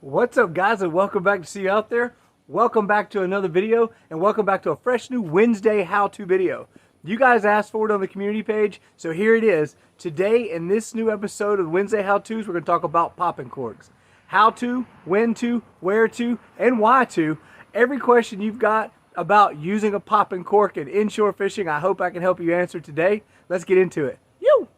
What's up, guys, and welcome back to See You Out There. Welcome back to another video, and welcome back to a fresh new Wednesday how-to video. You guys asked for it on the community page, so here it is. Today, in this new episode of Wednesday How-Tos, we're going to talk about popping corks. How to, when to, where to, and why to. Every question you've got about using a popping cork in inshore fishing, I hope I can help you answer today. Let's get into it. Yoo!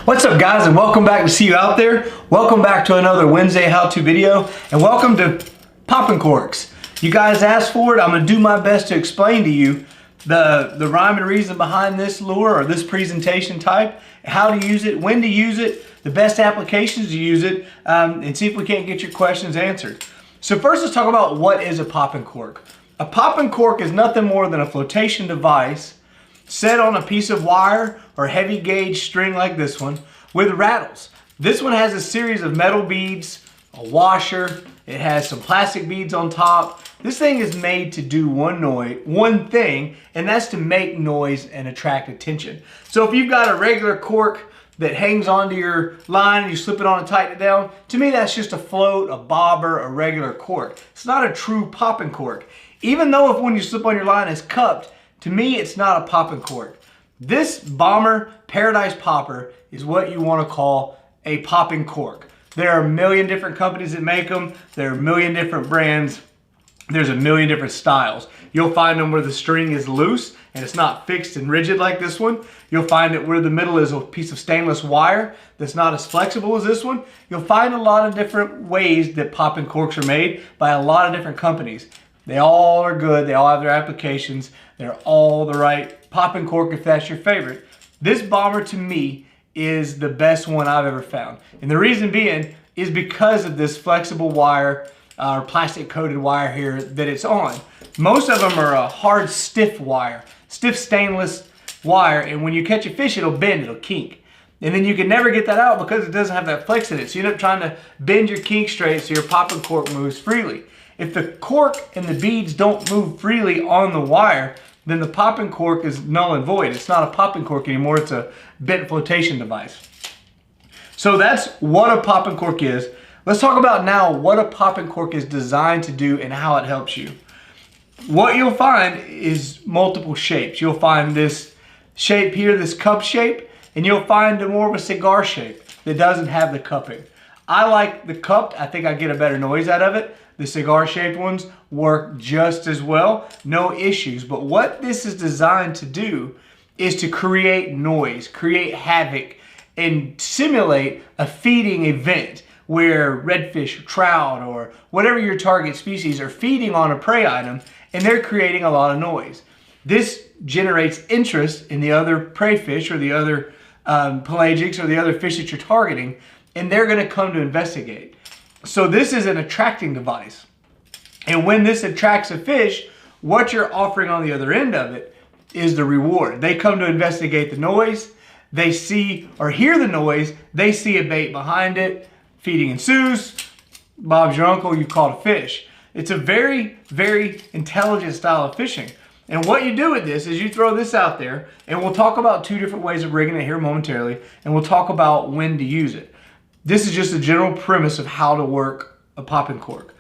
What's up, guys, and welcome back to See You Out There. Welcome back to another Wednesday how-to video, and welcome to popping corks. You guys asked for it. I'm going to do my best to explain to you the rhyme and reason behind this lure or this presentation type, how to use it, when to use it, the best applications to use it, and see if we can't get your questions answered. So first, let's talk about what is a popping cork. A popping cork is nothing more than a flotation device set on a piece of wire or heavy gauge string like this one with rattles. This one has a series of metal beads, a washer, it has some plastic beads on top. This thing is made to do one thing, and that's to make noise and attract attention. So if you've got a regular cork that hangs onto your line and you slip it on and tighten it down, to me that's just a float, a bobber, a regular cork. It's not a true popping cork. Even though if when you slip on your line it's cupped, to me, it's not a popping cork. This Bomber Paradise Popper is what you want to call a popping cork. There are a million different companies that make them. There are a million different brands. There's a million different styles. You'll find them where the string is loose and it's not fixed and rigid like this one. You'll find it where the middle is a piece of stainless wire that's not as flexible as this one. You'll find a lot of different ways that popping corks are made by a lot of different companies. They all are good. They all have their applications. They're all the right popping cork if that's your favorite. This Bomber to me is the best one I've ever found. And the reason being is because of this flexible wire or plastic coated wire here that it's on. Most of them are a hard, stiff wire, stiff stainless wire. And when you catch a fish, it'll bend, it'll kink. And then you can never get that out because it doesn't have that flex in it. So you end up trying to bend your kink straight so your popping cork moves freely. If the cork and the beads don't move freely on the wire, then the popping cork is null and void. It's not a popping cork anymore, it's a bent flotation device. So that's what a popping cork is. Let's talk about now what a popping cork is designed to do and how it helps you. What you'll find is multiple shapes. You'll find this shape here, this cup shape, and you'll find more of a cigar shape that doesn't have the cupping. I like the cupped. I think I get a better noise out of it. The cigar shaped ones work just as well, no issues. But what this is designed to do is to create noise, create havoc, and simulate a feeding event where redfish, or trout, or whatever your target species are feeding on a prey item, and they're creating a lot of noise. This generates interest in the other prey fish or the other pelagics or the other fish that you're targeting, and they're going to come to investigate. So this is an attracting device. And when this attracts a fish, what you're offering on the other end of it is the reward. They come to investigate the noise. They see or hear the noise. They see a bait behind it. Feeding ensues. Bob's your uncle, you've caught a fish. It's a very, very intelligent style of fishing. And what you do with this is you throw this out there, and we'll talk about two different ways of rigging it here momentarily, and we'll talk about when to use it. This is just a general premise of how to work a popping cork.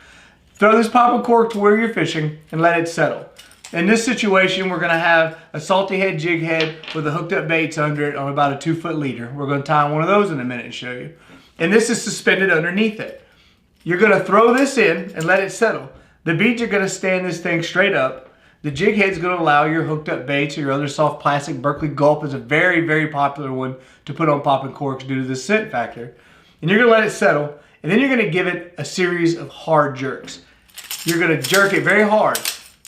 Throw this popping cork to where you're fishing and let it settle. In this situation, we're gonna have a salty head jig head with a hooked up baits under it on about a 2-foot leader. We're gonna tie one of those in a minute and show you. And this is suspended underneath it. You're gonna throw this in and let it settle. The beads are gonna stand this thing straight up. The jig head's going to allow your hooked up baits or your other soft plastic. Berkeley Gulp is a very, very popular one to put on popping corks due to the scent factor. And you're going to let it settle, and then you're going to give it a series of hard jerks. You're going to jerk it very hard,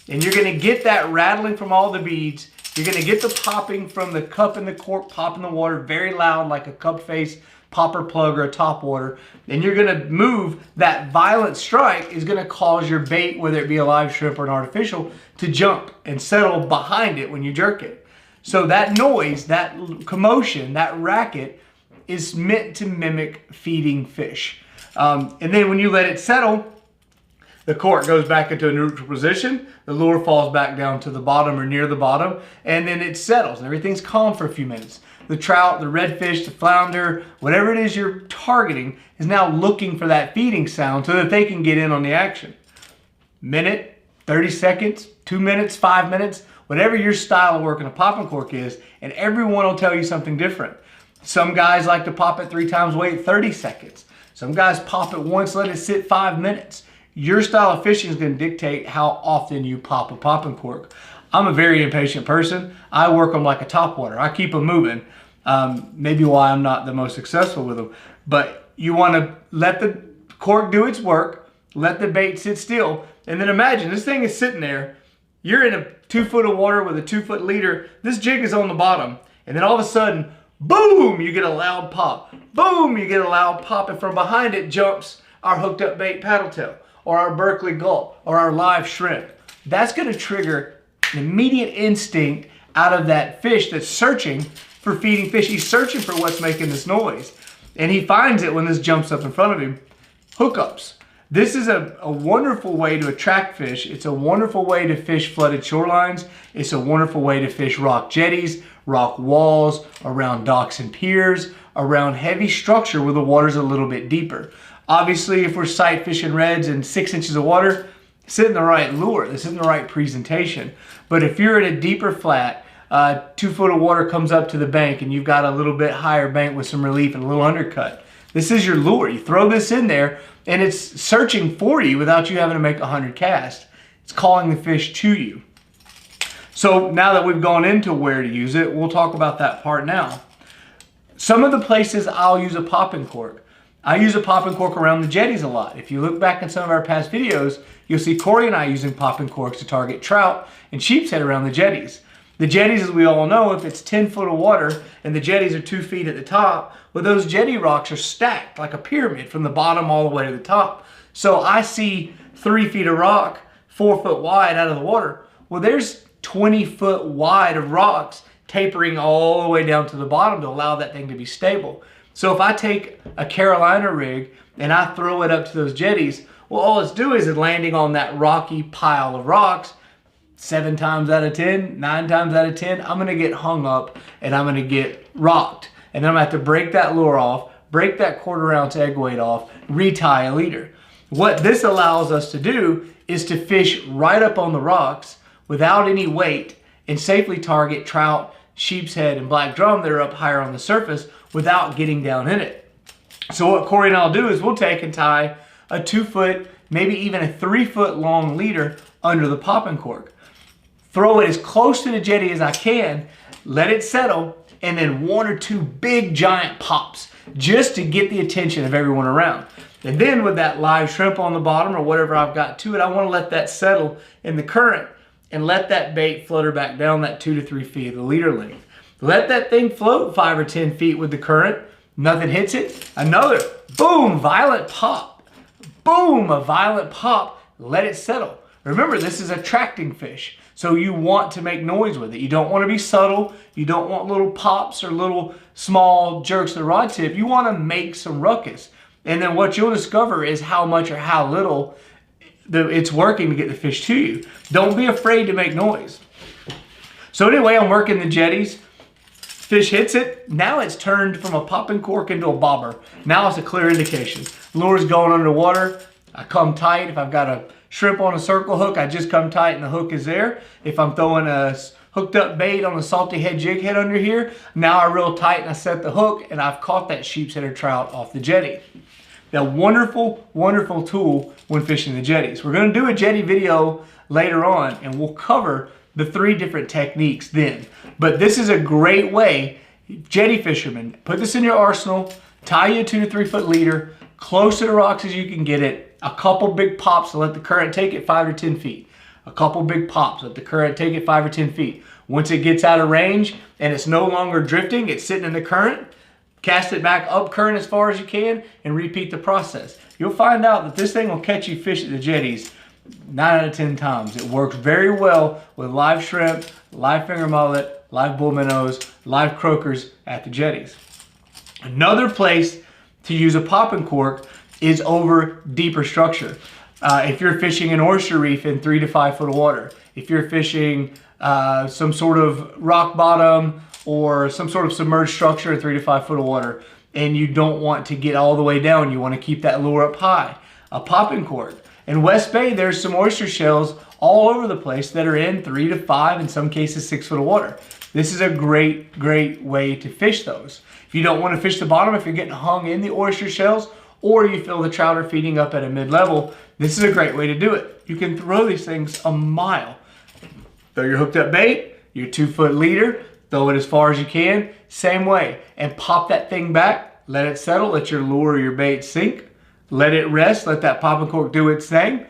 and you're going to get that rattling from all the beads. You're going to get the popping from the cup and the cork popping the water very loud like a cup face popper plug or a top water. And you're going to move. That violent strike is going to cause your bait, whether it be a live shrimp or an artificial, to jump and settle behind it when you jerk it. So that noise, that commotion, that racket is meant to mimic feeding fish. And then when you let it settle, the cork goes back into a neutral position, the lure falls back down to the bottom or near the bottom, and then it settles and everything's calm for a few minutes. The trout, the redfish, the flounder, whatever it is you're targeting is now looking for that feeding sound so that they can get in on the action. Minute, 30 seconds, 2 minutes, 5 minutes, whatever your style of working a popping cork is, and everyone will tell you something different. Some guys like to pop it 3 times, wait 30 seconds. Some guys pop it once, let it sit 5 minutes. Your style of fishing is going to dictate how often you pop a popping cork. I'm a very impatient person. I work them like a topwater. I keep them moving. Maybe why I'm not the most successful with them. But you want to let the cork do its work, let the bait sit still, and then imagine this thing is sitting there. You're in a 2 foot of water with a 2 foot leader. This jig is on the bottom, and then all of a sudden, boom, you get a loud pop. Boom, you get a loud pop, and from behind it jumps our hooked up bait paddle tail, or our Berkeley Gulp, or our live shrimp. That's going to trigger an immediate instinct out of that fish that's searching for feeding fish. He's searching for what's making this noise. And he finds it when this jumps up in front of him. Hookups. This is a wonderful way to attract fish. It's a wonderful way to fish flooded shorelines. It's a wonderful way to fish rock jetties, rock walls, around docks and piers, around heavy structure where the water's a little bit deeper. Obviously, if we're sight fishing reds in 6 inches of water, this isn't the right lure. This isn't the right presentation. But if you're in a deeper flat, 2 foot of water comes up to the bank and you've got a little bit higher bank with some relief and a little undercut, this is your lure. You throw this in there and it's searching for you without you having to make 100 casts. It's calling the fish to you. So now that we've gone into where to use it, we'll talk about that part now. Some of the places I'll use a popping cork. I use a popping cork around the jetties a lot. If you look back in some of our past videos, you'll see Corey and I using popping corks to target trout and sheepshead around the jetties. The jetties, as we all know, if it's 10 foot of water and the jetties are 2 feet at the top, well, those jetty rocks are stacked like a pyramid from the bottom all the way to the top. So I see 3 feet of rock, 4 foot wide out of the water. Well, there's 20 foot wide of rocks tapering all the way down to the bottom to allow that thing to be stable. So if I take a Carolina rig and I throw it up to those jetties, well, all it's doing is landing on that rocky pile of rocks. 7 times out of 10, 9 times out of 10, I'm gonna get hung up and I'm gonna get rocked. And then I'm gonna have to break that lure off, break that 1/4 ounce egg weight off, retie a leader. What this allows us to do is to fish right up on the rocks without any weight and safely target trout, sheepshead, and black drum that are up higher on the surface without getting down in it. So what Corey and I'll do is we'll take and tie a 2 foot, maybe even a 3 foot long leader under the popping cork. Throw it as close to the jetty as I can, let it settle, and then 1 or 2 big giant pops just to get the attention of everyone around. And then with that live shrimp on the bottom or whatever I've got to it, I want to let that settle in the current and let that bait flutter back down that 2 to 3 feet of the leader length. Let that thing float 5 or 10 feet with the current. Nothing hits it. Another boom, violent pop. Boom, a violent pop. Let it settle. Remember, this is attracting fish. So you want to make noise with it. You don't want to be subtle. You don't want little pops or little small jerks of the rod tip. You want to make some ruckus. And then what you'll discover is how much or how little it's working to get the fish to you. Don't be afraid to make noise. So anyway, I'm working the jetties. Fish hits it. Now it's turned from a popping cork into a bobber. Now it's a clear indication. Lure's going underwater. I come tight. If I've got a shrimp on a circle hook, I just come tight and the hook is there. If I'm throwing a hooked up bait on a salty head jig head under here, now I reel tight and I set the hook and I've caught that sheepshead or trout off the jetty. A wonderful, wonderful tool when fishing the jetties. We're going to do a jetty video later on, and we'll cover the 3 different techniques then. But this is a great way, jetty fishermen, put this in your arsenal, tie you a 2 to 3 foot leader, close to the rocks as you can get it, a couple big pops to let the current take it 5 or 10 feet. A couple big pops, let the current take it 5 or 10 feet. Once it gets out of range and it's no longer drifting, it's sitting in the current, cast it back up current as far as you can and repeat the process. You'll find out that this thing will catch you fish at the jetties 9 out of 10 times. It works very well with live shrimp, live finger mullet, live bull minnows, live croakers at the jetties. Another place to use a popping cork is over deeper structure. If you're fishing an oyster reef in 3 to 5 foot of water, if you're fishing some sort of rock bottom or some sort of submerged structure in 3 to 5 foot of water, and you don't want to get all the way down, you want to keep that lure up high, a popping cork. In West Bay, there's some oyster shells all over the place that are in 3 to 5, in some cases 6 foot of water. This is a great, great way to fish those. If you don't want to fish the bottom, if you're getting hung in the oyster shells, or you feel the trout are feeding up at a mid-level, this is a great way to do it. You can throw these things a mile. Throw your hooked up bait, your 2 foot leader, throw it as far as you can, same way, and pop that thing back, let it settle, let your lure or your bait sink, let it rest, let that popping cork do its thing.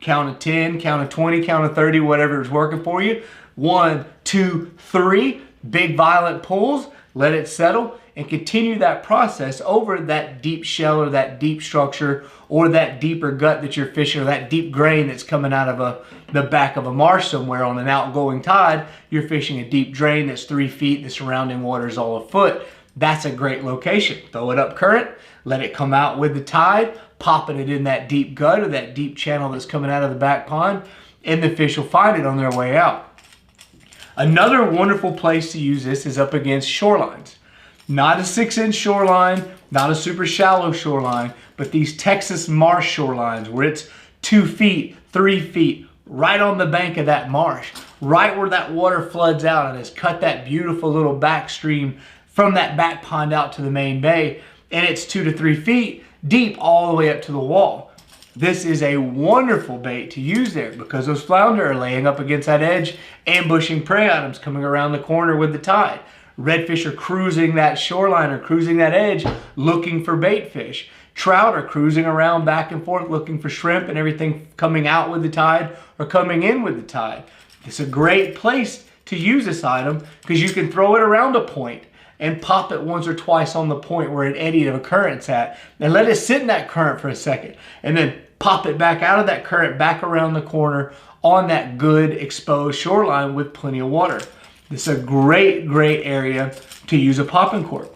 Count of 10, count of 20, count of 30, whatever is working for you. 1, 2, 3, big violent pulls, let it settle, and continue that process over that deep shell or that deep structure or that deeper gut that you're fishing, or that deep grain that's coming out of the back of a marsh somewhere on an outgoing tide. You're fishing a deep drain that's 3 feet, the surrounding water is all a foot. That's a great location. Throw it up current, let it come out with the tide, popping it in that deep gut or that deep channel that's coming out of the back pond, and the fish will find it on their way out. Another wonderful place to use this is up against shorelines. Not a 6-inch shoreline, not a super shallow shoreline, but these Texas marsh shorelines where it's 2 feet, 3 feet, right on the bank of that marsh, right where that water floods out and has cut that beautiful little back stream from that back pond out to the main bay, and it's 2 to 3 feet deep all the way up to the wall. This is a wonderful bait to use there because those flounder are laying up against that edge, ambushing prey items coming around the corner with the tide. Redfish are cruising that shoreline or cruising that edge looking for bait fish. Trout are cruising around back and forth looking for shrimp and everything coming out with the tide or coming in with the tide. It's a great place to use this item because you can throw it around a point and pop it once or twice on the point where an eddy of a current's at, and let it sit in that current for a second, and then pop it back out of that current back around the corner on that good exposed shoreline with plenty of water. This is a great, great area to use a popping cork.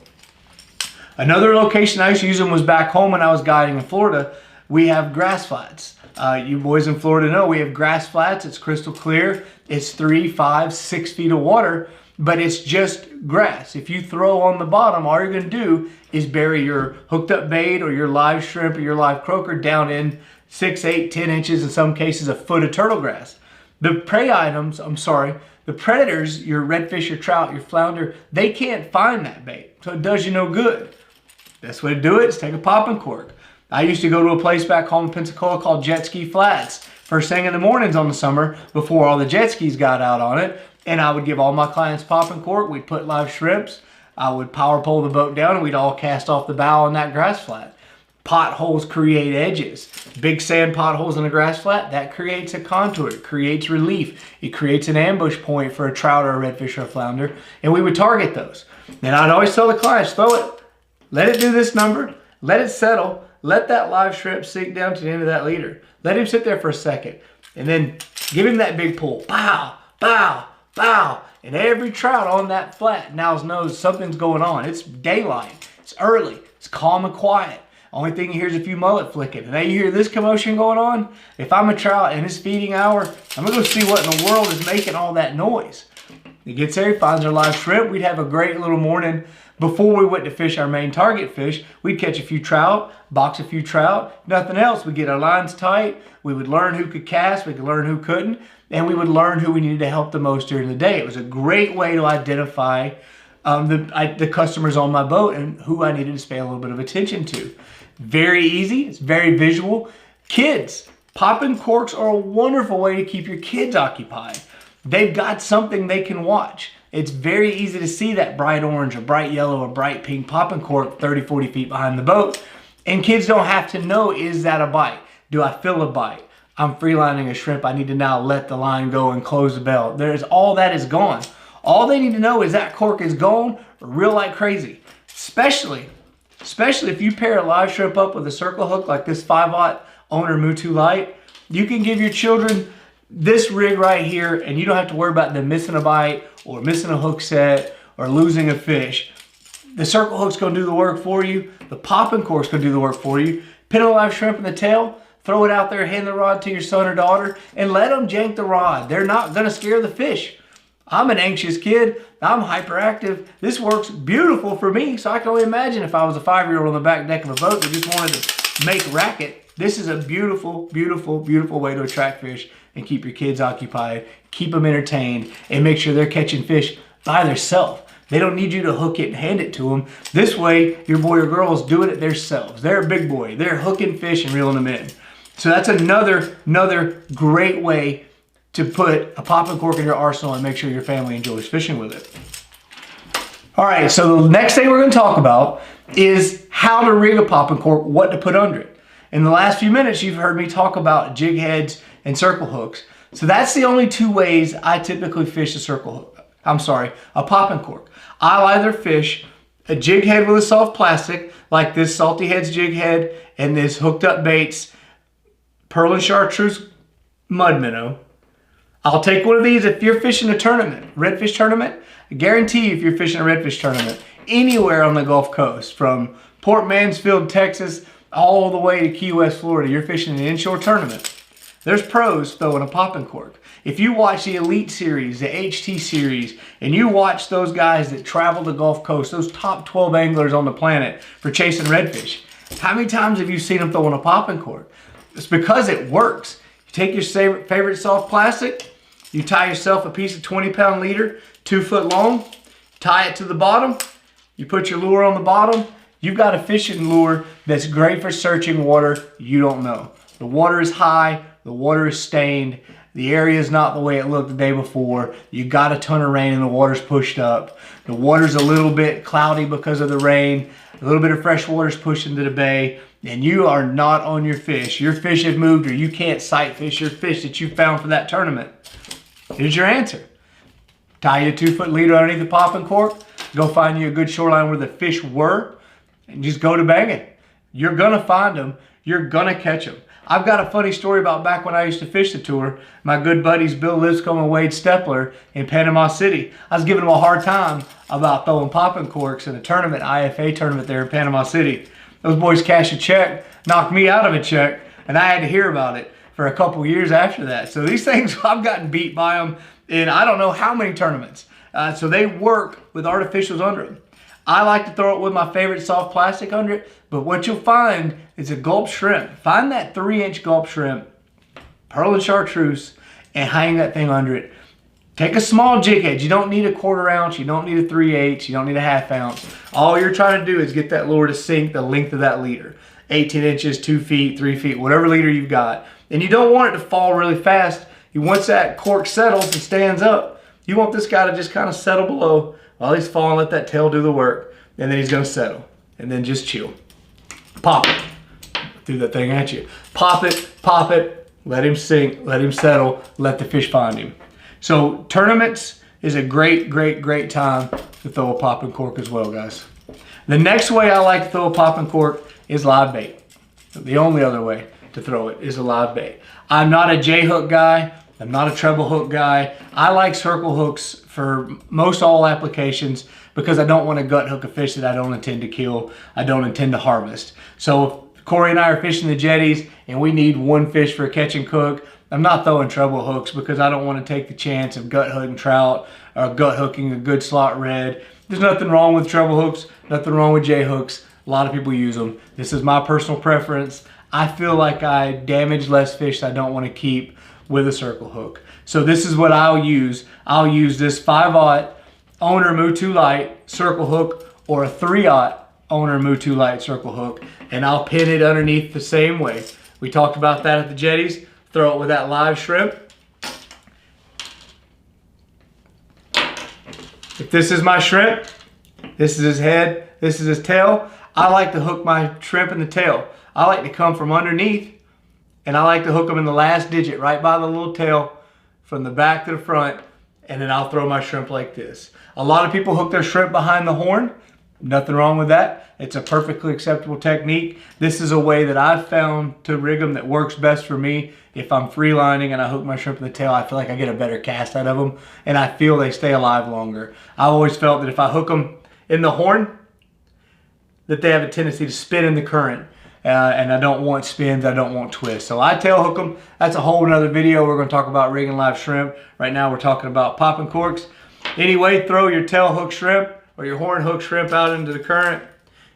Another location I used to use them was back home when I was guiding in Florida. We have grass flats. You boys in Florida know we have grass flats. It's crystal clear. It's 3, 5, 6 feet of water, but it's just grass. If you throw on the bottom, all you're going to do is bury your hooked up bait or your live shrimp or your live croaker down in 6, 8, 10 inches, in some cases a foot of turtle grass. The prey items, the predators, your redfish, your trout, your flounder, they can't find that bait, so it does you no good. Best way to do it is take a popping cork. I used to go to a place back home in Pensacola called Jet Ski Flats first thing in the mornings on the summer before all the jet skis got out on it, and I would give all my clients popping cork. We'd put live shrimps. I would power pole the boat down and we'd all cast off the bow on that grass flat. Potholes create edges. Big sand potholes in a grass flat, that creates a contour. It creates relief. It creates an ambush point for a trout or a redfish or a flounder, and we would target those. And I'd always tell the clients, throw it, let it do this number, let it settle, let that live shrimp sink down to the end of that leader. Let him sit there for a second, and then give him that big pull. Bow, bow, bow. And every trout on that flat now knows something's going on. It's daylight, it's early, it's calm and quiet. Only thing you hear is a few mullet flicking. And now you hear this commotion going on. If I'm a trout and it's feeding hour, I'm gonna go see what in the world is making all that noise. He gets there, he finds our live shrimp. We'd have a great little morning before we went to fish our main target fish. We'd catch a few trout, box a few trout, nothing else. We'd get our lines tight. We would learn who could cast, we could learn who couldn't, and we would learn who we needed to help the most during the day. It was a great way to identify the customers on my boat and who I needed to pay a little bit of attention to. Very easy. It's very visual. Kids, popping corks are a wonderful way to keep your kids occupied. They've got something they can watch. It's very easy to see that bright orange or bright yellow or bright pink popping cork 30, 40 feet behind the boat. And kids don't have to know, is that a bite? Do I feel a bite? I'm freelining a shrimp. I need to now let the line go and close the bell. All that is gone. All they need to know is that cork is gone, reel like crazy. Especially if you pair a live shrimp up with a circle hook like this 5/0 Owner Mutu Light, you can give your children this rig right here and you don't have to worry about them missing a bite or missing a hook set or losing a fish. The circle hook's gonna do the work for you. The popping cork's gonna do the work for you. Pin a live shrimp in the tail, throw it out there, hand the rod to your son or daughter, and let them jank the rod. They're not gonna scare the fish. I'm an anxious kid. I'm hyperactive. This works beautiful for me, so I can only imagine if I was a 5-year-old on the back deck of a boat that just wanted to make racket. This is a beautiful, beautiful, beautiful way to attract fish and keep your kids occupied, keep them entertained, and make sure they're catching fish by themselves. They don't need you to hook it and hand it to them. This way, your boy or girl is doing it themselves. They're a big boy. They're hooking fish and reeling them in. So that's another great way to put a popping cork in your arsenal and make sure your family enjoys fishing with it. All right, so the next thing we're gonna talk about is how to rig a popping cork, what to put under it. In the last few minutes, you've heard me talk about jig heads and circle hooks. So that's the only two ways I typically fish a popping cork. I'll either fish a jig head with a soft plastic, like this Salty Heads jig head and this Hooked Up Baits Pearl and Chartreuse mud minnow. I'll take one of these if you're fishing a tournament, redfish tournament. I guarantee you if you're fishing a redfish tournament, anywhere on the Gulf Coast, from Port Mansfield, Texas, all the way to Key West, Florida, you're fishing an inshore tournament. There's pros throwing a popping cork. If you watch the Elite Series, the HT Series, and you watch those guys that travel the Gulf Coast, those top 12 anglers on the planet for chasing redfish, how many times have you seen them throwing a popping cork? It's because it works. You take your favorite soft plastic, you tie yourself a piece of 20-pound leader, 2 foot long, tie it to the bottom, you put your lure on the bottom, you've got a fishing lure that's great for searching water you don't know. The water is high, the water is stained, the area is not the way it looked the day before, you got a ton of rain and the water's pushed up, the water's a little bit cloudy because of the rain, a little bit of fresh water's pushed into the bay, and you are not on your fish. Your fish have moved or you can't sight fish your fish that you found for that tournament. Here's your answer. Tie your 2 foot leader underneath the popping cork, go find you a good shoreline where the fish were, and just go to banging. You're gonna find them, you're gonna catch them. I've got a funny story about back when I used to fish the tour. My good buddies Bill Lipscomb and Wade Stepler in Panama City. I was giving them a hard time about throwing popping corks in a tournament, IFA tournament there in Panama City. Those boys cashed a check, knocked me out of a check, and I had to hear about it for a couple years after that. So these things, I've gotten beat by them in I don't know how many tournaments. So they work with artificials under them. I like to throw it with my favorite soft plastic under it, but what you'll find is a gulp shrimp. Find that 3-inch gulp shrimp, Pearl and Chartreuse, and hang that thing under it. Take a small jig head. You don't need a 1/4 ounce, you don't need a 3/8, you don't need a 1/2 ounce. All you're trying to do is get that lure to sink the length of that leader. 18 inches, 2 feet, 3 feet, whatever leader you've got. And you don't want it to fall really fast. Once that cork settles and stands up, you want this guy to just kind of settle below while he's falling, let that tail do the work, and then he's gonna settle. And then just chill. Pop it. Threw that thing at you. Pop it, let him sink, let him settle, let the fish find him. So tournaments is a great, great, great time to throw a popping cork as well, guys. The next way I like to throw a popping cork is live bait. The only other way to throw it is a live bait. I'm not a J-hook guy. I'm not a treble hook guy. I like circle hooks for most all applications because I don't want to gut hook a fish that I don't intend to kill, I don't intend to harvest. So if Corey and I are fishing the jetties and we need one fish for a catch and cook, I'm not throwing treble hooks because I don't want to take the chance of gut hooking trout or gut hooking a good slot red. There's nothing wrong with treble hooks, nothing wrong with J hooks. A lot of people use them. This is my personal preference. I feel like I damage less fish that I don't want to keep with a circle hook. So this is what I'll use. I'll use this 5/0 Owner Mutu Light circle hook or a 3/0 owner Mutu Light circle hook, and I'll pin it underneath the same way. We talked about that at the jetties. Throw it with that live shrimp. If this is my shrimp, this is his head, this is his tail, I like to hook my shrimp in the tail. I like to come from underneath, and I like to hook them in the last digit right by the little tail from the back to the front, and then I'll throw my shrimp like this. A lot of people hook their shrimp behind the horn. Nothing wrong with that. It's a perfectly acceptable technique. This is a way that I've found to rig them that works best for me. If I'm freelining and I hook my shrimp in the tail, I feel like I get a better cast out of them, and I feel they stay alive longer. I've always felt that if I hook them in the horn, that they have a tendency to spin in the current. And I don't want spins, I don't want twists. So I tail hook them. That's a whole nother video. We're gonna talk about rigging live shrimp. Right now we're talking about popping corks. Anyway, throw your tail hook shrimp or your horn hook shrimp out into the current.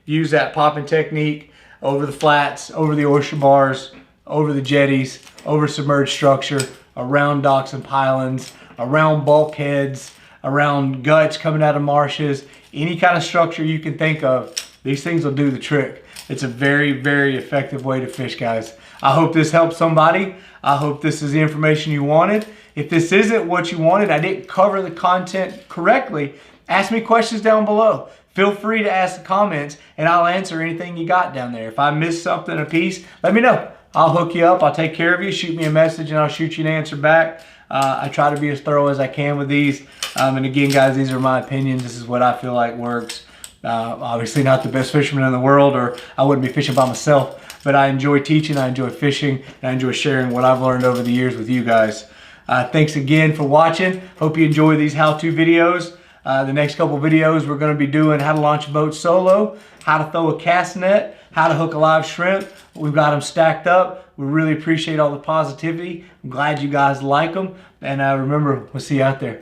Use that popping technique over the flats, over the oyster bars, over the jetties, over submerged structure, around docks and pylons, around bulkheads, around guts coming out of marshes, any kind of structure you can think of. These things will do the trick. It's a very, very effective way to fish, guys. I hope this helps somebody. I hope this is the information you wanted. If this isn't what you wanted, I didn't cover the content correctly, ask me questions down below. Feel free to ask the comments, and I'll answer anything you got down there. If I missed something, a piece, let me know. I'll hook you up. I'll take care of you. Shoot me a message, and I'll shoot you an answer back. I try to be as thorough as I can with these. And again, guys, these are my opinions. This is what I feel like works. Obviously not the best fisherman in the world, or I wouldn't be fishing by myself, but I enjoy teaching, I enjoy fishing, and I enjoy sharing what I've learned over the years with you guys. Thanks again for watching. Hope you enjoy these how-to videos. The next couple videos we're going to be doing how to launch a boat solo, how to throw a cast net, how to hook a live shrimp. We've got them stacked up. We really appreciate all the positivity. I'm glad you guys like them, and remember, we'll see you out there.